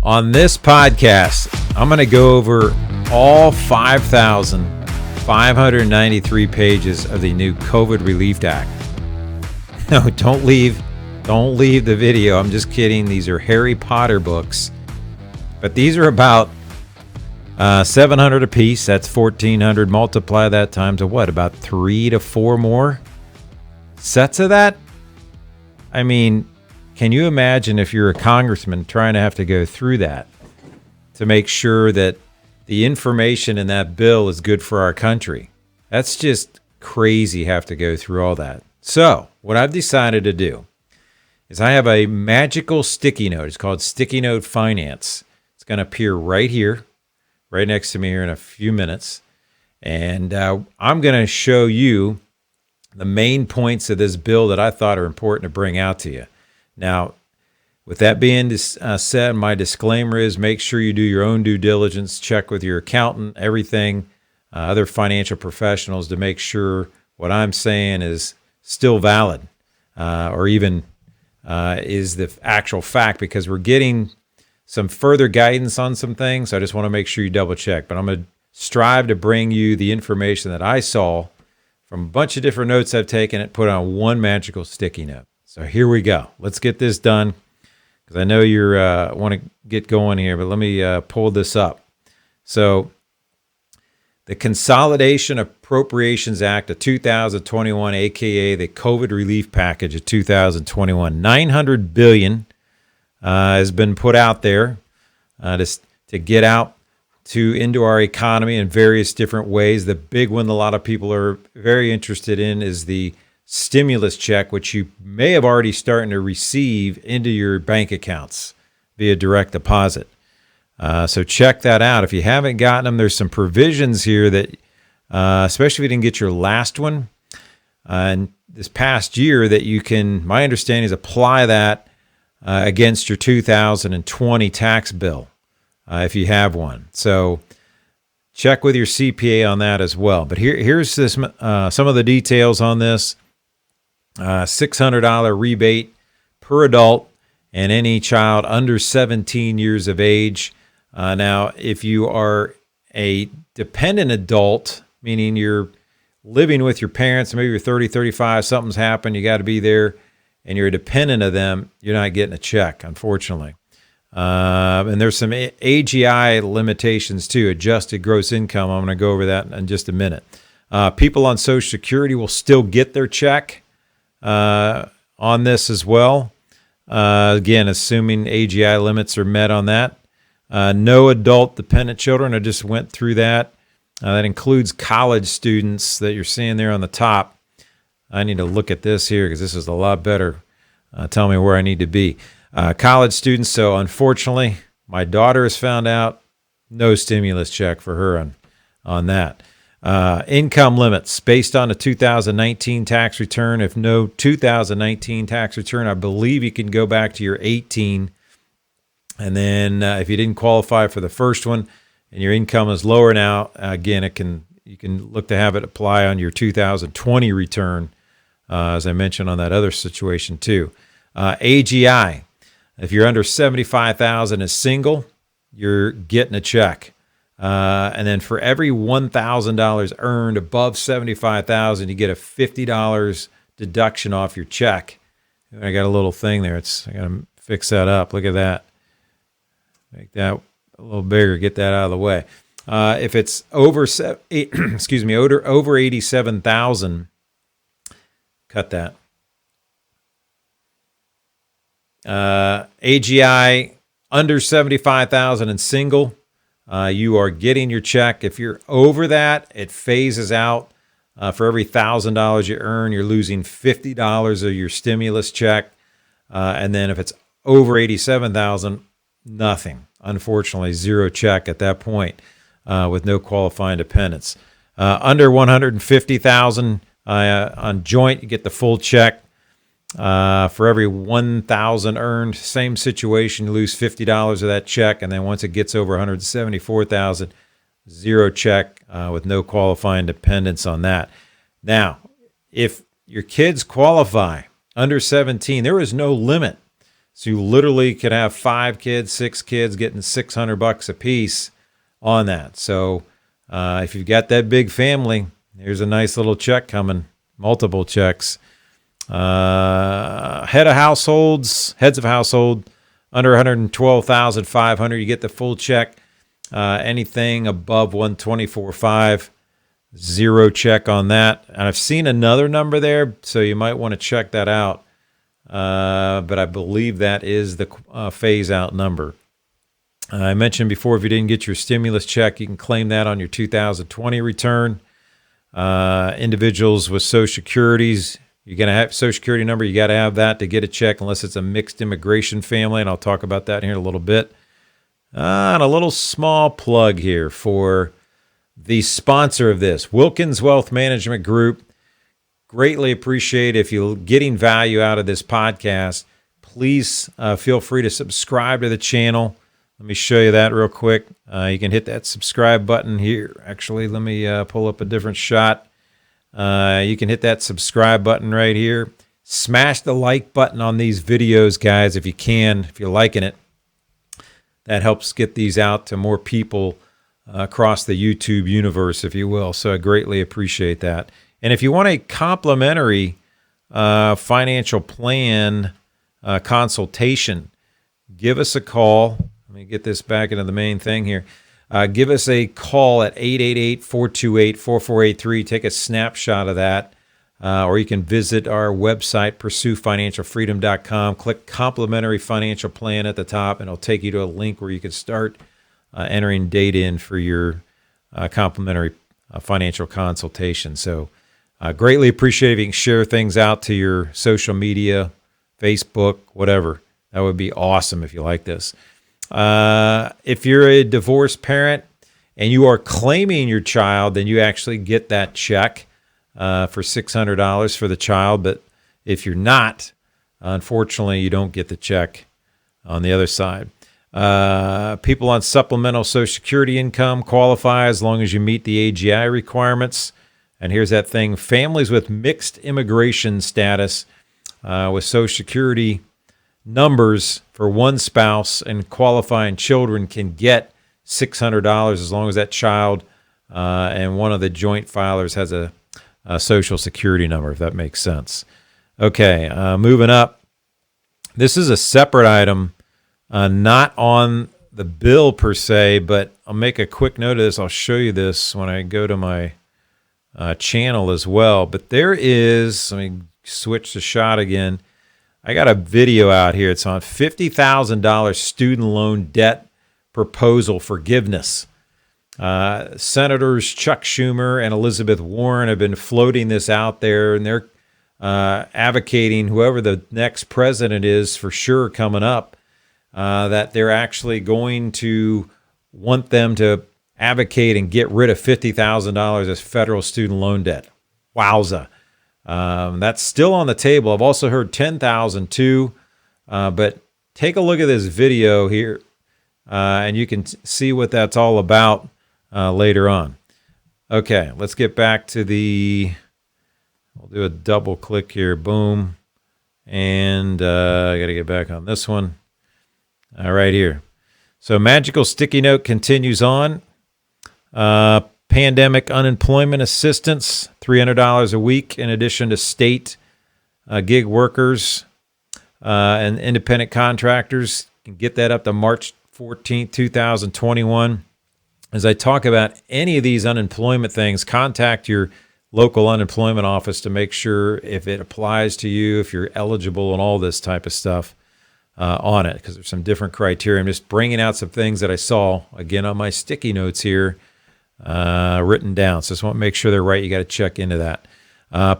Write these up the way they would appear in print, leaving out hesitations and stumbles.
On this podcast, I'm going to go over all 5,593 pages of the new COVID Relief Act. No, don't leave the video. I'm just kidding. These are Harry Potter books. But these are about 700 a piece. That's 1,400. Multiply that times a what? About 3 to 4 more sets of that? I mean, can you imagine if you're a congressman trying to have to go through that to make sure that the information in that bill is good for our country? That's just crazy, have to go through all that. So what I've decided to do is I have a magical sticky note. It's called Sticky Note Finance. It's going to appear right here, right next to me here in a few minutes. And I'm going to show you the main points of this bill that I thought are important to bring out to you. Now, with that being said, my disclaimer is make sure you do your own due diligence, check with your accountant, everything, other financial professionals to make sure what I'm saying is still valid or even is the actual fact, because we're getting some further guidance on some things. So I just want to make sure you double check. But I'm going to strive to bring you the information that I saw from a bunch of different notes I've taken and put on one magical sticky note. So here we go. Let's get this done, because I know you want to get going here, but let me pull this up. So the Consolidation Appropriations Act of 2021, aka the COVID Relief Package of 2021, $900 billion has been put out there to get out into our economy in various different ways. The big one a lot of people are very interested in is the stimulus check, which you may have already started to receive into your bank accounts via direct deposit. So check that out. If you haven't gotten them, there's some provisions here that, especially if you didn't get your last one and this past year, that you can, my understanding is, apply that against your 2020 tax bill if you have one. So check with your CPA on that as well. But here's this some of the details on this. $600 rebate per adult and any child under 17 years of age. Now, if you are a dependent adult, meaning you're living with your parents, maybe you're 30, 35, something's happened, you got to be there, and you're a dependent of them, you're not getting a check, unfortunately. And there's some AGI limitations too, adjusted gross income. I'm going to go over that in just a minute. People on Social Security will still get their check on this as well. Again, assuming AGI limits are met on that. No adult dependent children. I just went through that. That includes college students that you're seeing there on the top. I need to look at this here because this is a lot better. Tell me where I need to be. College students. So unfortunately, my daughter has found out no stimulus check for her on that. Income limits based on a 2019 tax return. If no 2019 tax return, I believe you can go back to your 18. And then if you didn't qualify for the first one and your income is lower now, again, you can look to have it apply on your 2020 return, as I mentioned on that other situation too. AGI, if you're under 75,000 as single, you're getting a check. And then for every $1,000 earned above 75,000, you get a $50 deduction off your check. I got a little thing there. I got to fix that up. Look at that. Make that a little bigger. Get that out of the way. If it's over 87,000, cut that. AGI under 75,000 and single. You are getting your check. If you're over that, it phases out. For every $1,000 you earn, you're losing $50 of your stimulus check. And then if it's over 87,000, nothing. Unfortunately, zero check at that point with no qualifying dependents. Under 150,000 on joint, you get the full check. For every 1,000 earned, same situation, you lose $50 of that check. And then once it gets over 174,000, zero check with no qualifying dependents on that. Now, if your kids qualify under 17, there is no limit. So you literally could have 5 kids, 6 kids getting $600 a piece on that. So if you've got that big family, here's a nice little check coming, multiple checks. Heads of household under 112,500, you get the full check. Anything above 124.5, zero check on that. And I've seen another number there, so you might want to check that out. But I believe that is the phase out number. I mentioned before, if you didn't get your stimulus check, you can claim that on your 2020 return. Individuals with Social Securities, you're going to have Social Security number. You got to have that to get a check unless it's a mixed immigration family, and I'll talk about that here in a little bit. And a little small plug here for the sponsor of this, Wilkins Wealth Management Group. Greatly appreciate if you're getting value out of this podcast. Please feel free to subscribe to the channel. Let me show you that real quick. You can hit that subscribe button here. Actually, let me pull up a different shot. You can hit that subscribe button right here. Smash the like button on these videos, guys, if you can, if you're liking it. That helps get these out to more people across the YouTube universe, if you will. So I greatly appreciate that. And if you want a complimentary financial plan consultation, give us a call. Let me get this back into the main thing here. Give us a call at 888-428-4483. Take a snapshot of that. Or you can visit our website, pursuefinancialfreedom.com. Click complimentary financial plan at the top, and it'll take you to a link where you can start entering data in for your complimentary financial consultation. So greatly appreciate if you can share things out to your social media, Facebook, whatever. That would be awesome if you like this. If you're a divorced parent and you are claiming your child, then you actually get that check for $600 for the child. But if you're not, unfortunately, you don't get the check on the other side. People on supplemental Social Security income qualify as long as you meet the AGI requirements. And here's that thing. Families with mixed immigration status with Social Security numbers for one spouse and qualifying children can get $600 as long as that child and one of the joint filers has a Social Security number, if that makes sense. Okay, moving up. This is a separate item, not on the bill per se, but I'll make a quick note of this. I'll show you this when I go to my channel as well. But there is, let me switch the shot again. I got a video out here. It's on $50,000 student loan debt proposal forgiveness. Senators Chuck Schumer and Elizabeth Warren have been floating this out there, and they're advocating, whoever the next president is for sure coming up, that they're actually going to want them to advocate and get rid of $50,000 as federal student loan debt. Wowza. That's still on the table. I've also heard $10,000 too, but take a look at this video here, and you can see what that's all about later on. Okay, let's get back to we'll do a double click here. Boom. And I got to get back on this one. All right, here. So magical sticky note continues on. Pandemic unemployment assistance, $300 a week, in addition to state gig workers and independent contractors. You can get that up to March 14th, 2021. As I talk about any of these unemployment things, contact your local unemployment office to make sure if it applies to you, if you're eligible, and all this type of stuff on it, because there's some different criteria. I'm just bringing out some things that I saw, again, on my sticky notes here, written down. So just want to make sure they're right. You got to check into that.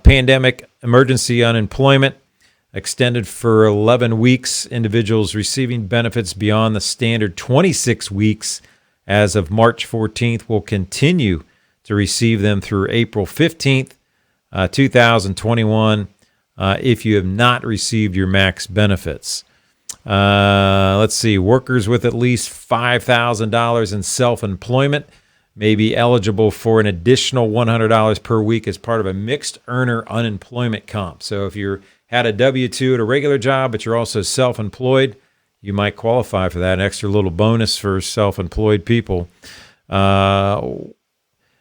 Pandemic emergency unemployment extended for 11 weeks. Individuals receiving benefits beyond the standard 26 weeks as of March 14th will continue to receive them through April 15th, 2021, if you have not received your max benefits. Let's see. Workers with at least $5,000 in self-employment may be eligible for an additional $100 per week as part of a mixed earner unemployment comp. So if you're had a W-2 at a regular job, but you're also self-employed, you might qualify for that. An extra little bonus for self-employed people.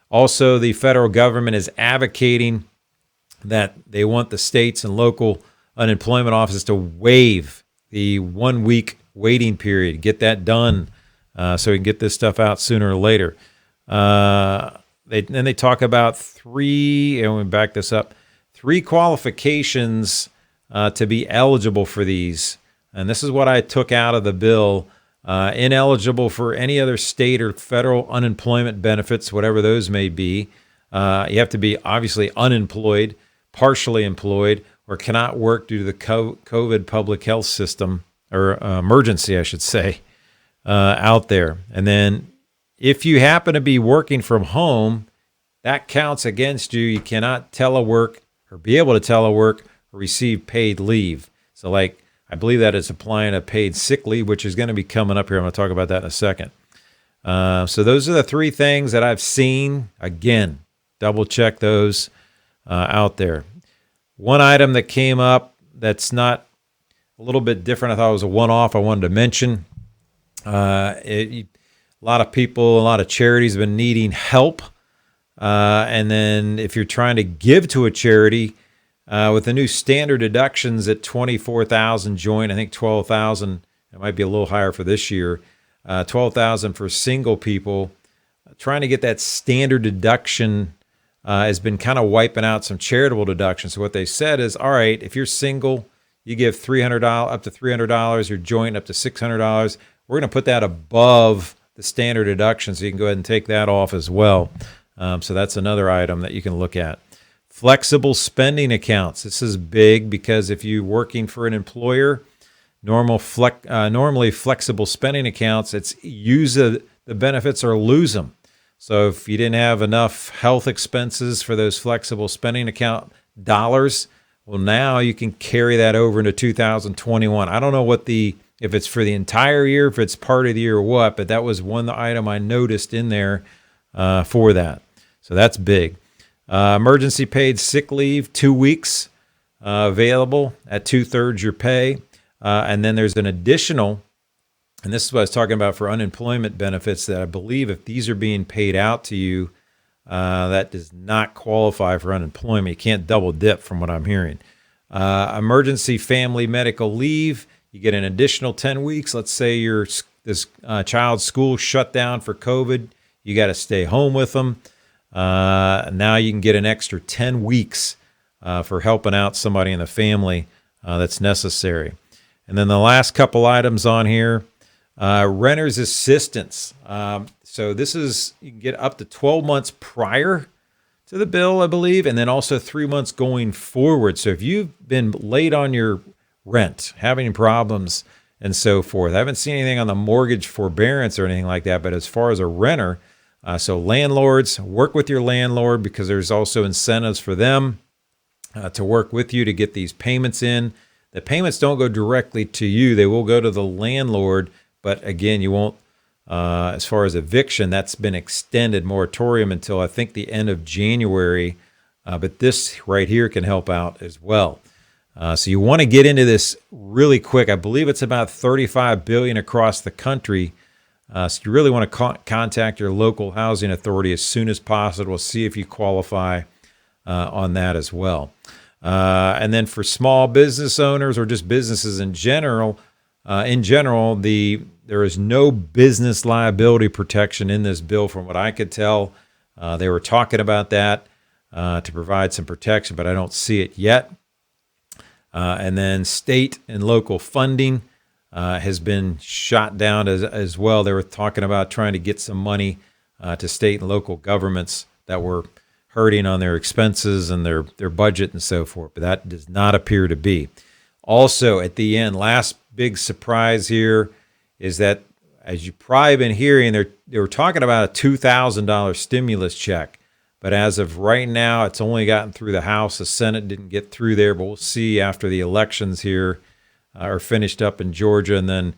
Also, the federal government is advocating that they want the states and local unemployment offices to waive the 1 week waiting period. Get that done so we can get this stuff out sooner or later. Then they talk about three qualifications to be eligible for these. And this is what I took out of the bill. Ineligible for any other state or federal unemployment benefits, whatever those may be. You have to be obviously unemployed, partially employed, or cannot work due to the COVID public health system, or emergency, I should say, out there. And then if you happen to be working from home, that counts against you. You cannot telework or be able to telework or receive paid leave. So like, I believe that is applying a paid sick leave, which is going to be coming up here. I'm going to talk about that in a second. So those are the three things that I've seen. Again, double check those out there. One item that came up that's not a little bit different, I thought it was a one-off, I wanted to mention. A lot of people, a lot of charities have been needing help. And then if you're trying to give to a charity, with the new standard deductions at $24,000 joint, I think $12,000, it might be a little higher for this year, $12,000 for single people. Trying to get that standard deduction has been kind of wiping out some charitable deductions. So what they said is, all right, if you're single, you give $300 up to $300, your joint up to $600. We're going to put that above the standard deduction, so you can go ahead and take that off as well. So that's another item that you can look at. Flexible spending accounts. This is big because if you're working for an employer, normally flexible spending accounts, it's use the benefits or lose them. So if you didn't have enough health expenses for those flexible spending account dollars, well, now you can carry that over into 2021. I don't know if it's for the entire year, if it's part of the year or what, but that was one item I noticed in there for that. So that's big. Emergency paid sick leave, 2 weeks available at 2/3 your pay. And then there's an additional, and this is what I was talking about for unemployment benefits, that I believe if these are being paid out to you, that does not qualify for unemployment. You can't double dip from what I'm hearing. Emergency family medical leave, you get an additional 10 weeks. Let's say this child's school shut down for COVID. You got to stay home with them. Now you can get an extra 10 weeks for helping out somebody in the family that's necessary. And then the last couple items on here, renter's assistance. So this is, you can get up to 12 months prior to the bill, I believe, and then also 3 months going forward. So if you've been late on your rent, having problems and so forth, I haven't seen anything on the mortgage forbearance or anything like that, but as far as a renter, so landlords, work with your landlord because there's also incentives for them to work with you to get these payments in. The payments don't go directly to you. They will go to the landlord, but again, you won't, as far as eviction, that's been extended moratorium until I think the end of January, but this right here can help out as well. So you want to get into this really quick. I believe it's about $35 billion across the country. So you really want to contact your local housing authority as soon as possible. See if you qualify on that as well. And then for small business owners or just businesses in general, there is no business liability protection in this bill from what I could tell. They were talking about that to provide some protection, but I don't see it yet. And then state and local funding has been shot down as well. They were talking about trying to get some money to state and local governments that were hurting on their expenses and their budget and so forth, but that does not appear to be. Also, at the end, last big surprise here is that, as you've probably been hearing, they were talking about a $2,000 stimulus check, but as of right now, it's only gotten through the House. The Senate didn't get through there, but we'll see after the elections here are finished up in Georgia, and then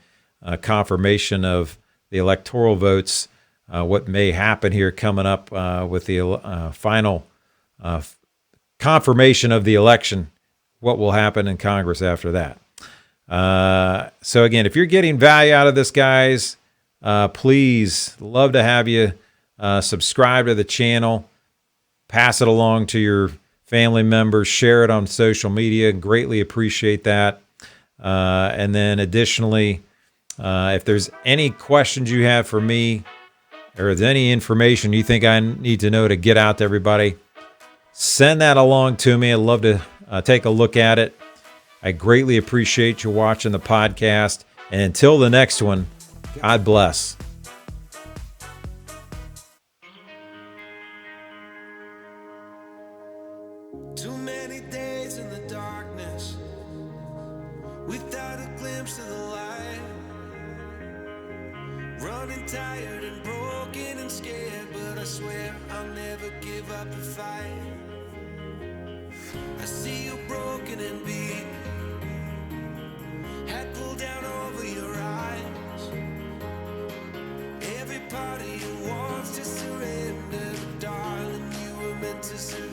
confirmation of the electoral votes, what may happen here coming up with the final confirmation of the election what will happen in Congress after that. So again, if you're getting value out of this, guys, please, love to have you subscribe to the channel, pass it along to your family members, share it on social media. Greatly appreciate that. And then additionally, if there's any questions you have for me, or if there's any information you think I need to know to get out to everybody, send that along to me. I'd love to take a look at it. I greatly appreciate you watching the podcast. And until the next one, God bless. Too many days in the darkness without a glimpse of the light. Running tired and broken and scared, but I swear I'll never give up the fight. I see you broken and beat, head pulled down over your eyes. Every part of you wants to surrender, but darling, you were meant to surrender.